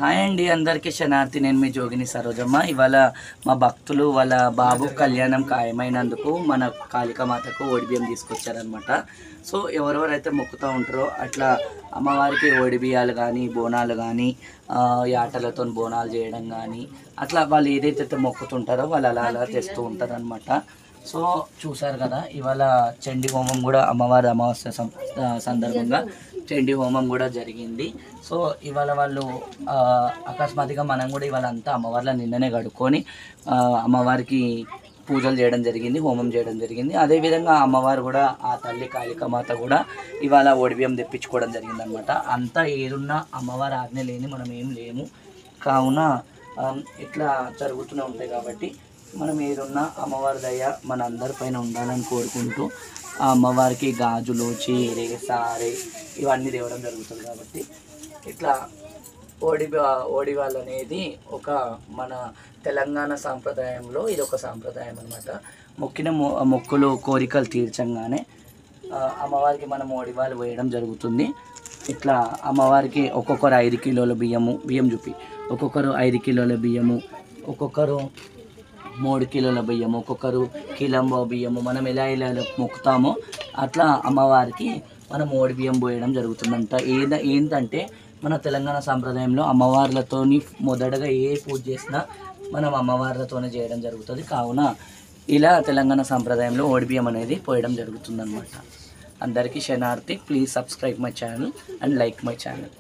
Hi అండి, అందరికీ శనార్థి. నేను మీ జోగిని సరోజమ్మ. ఇవాళ మా భక్తులు వాళ్ళ బాబు కళ్యాణం ఖాయమైనందుకు మన కాళికామాతకు ఓడిబియ్యం తీసుకొచ్చారనమాట. సో ఎవరెవరైతే మొక్కుతూ ఉంటారో అట్లా అమ్మవారికి ఓడిబియ్యాలు కానీ బోనాలు కానీ యాటలతో బోనాలు చేయడం కానీ అట్లా వాళ్ళు ఏదైతే మొక్కుతుంటారో వాళ్ళు అలా అలా తెస్తూ ఉంటారనమాట. సో చూసారు కదా, ఇవాళ చండీ హోమం కూడా అమ్మవారి అమావాస్య సందర్భంగా చండీ హోమం కూడా జరిగింది. సో ఇవాళ వాళ్ళు అకస్మాత్తుగా మనం కూడా ఇవాళ అంతా అమ్మవార్ల నిన్ననే కడుక్కొని అమ్మవారికి పూజలు చేయడం జరిగింది, హోమం చేయడం జరిగింది. అదేవిధంగా అమ్మవారు కూడా ఆ తల్లి కాళికామాత కూడా ఇవాళ ఓడిబియ్యం తెప్పించుకోవడం జరిగిందనమాట. అంతా ఏదున్నా అమ్మవారి ఆజ్ఞ లేని మనం ఏం లేము. కావున ఇట్లా జరుగుతూనే ఉంటాయి కాబట్టి మనం ఏదున్నా అమ్మవారి దయ మన అందరిపైన ఉండాలని కోరుకుంటూ ఆ అమ్మవారికి గాజులు, చీరె, సారె ఇవన్నీ తేవడం జరుగుతుంది. కాబట్టి ఇట్లా ఓడివాళ్ళు అనేది ఒక మన తెలంగాణ సాంప్రదాయంలో ఇది ఒక సాంప్రదాయం అనమాట. మొక్కిన మొక్కులు కోరికలు తీర్చంగానే అమ్మవారికి మనం ఓడివాళ్ళు వేయడం జరుగుతుంది. ఇట్లా అమ్మవారికి ఒక్కొక్కరు 5 కిలోల బియ్యం చూపి, ఒక్కొక్కరు 5 కిలోల బియ్యము, ఒక్కొక్కరు 3 కిలోల బియ్యము, ఒక్కొక్కరు కిలంబో బియ్యము. మనం ఎలా మొక్కుతామో అట్లా అమ్మవారికి మనం ఓడిబియ్యం పోయడం జరుగుతుందంట. ఏంటంటే మన తెలంగాణ సాంప్రదాయంలో అమ్మవార్లతోని మొదటగా ఏ పూజ చేసినా మనం అమ్మవార్లతోనే చేయడం జరుగుతుంది. కావున ఇలా తెలంగాణ సాంప్రదాయంలో ఓడిబియ్యం అనేది పోయడం జరుగుతుందన్నమాట. అందరికీ శనార్థి. Please subscribe my channel and like my channel.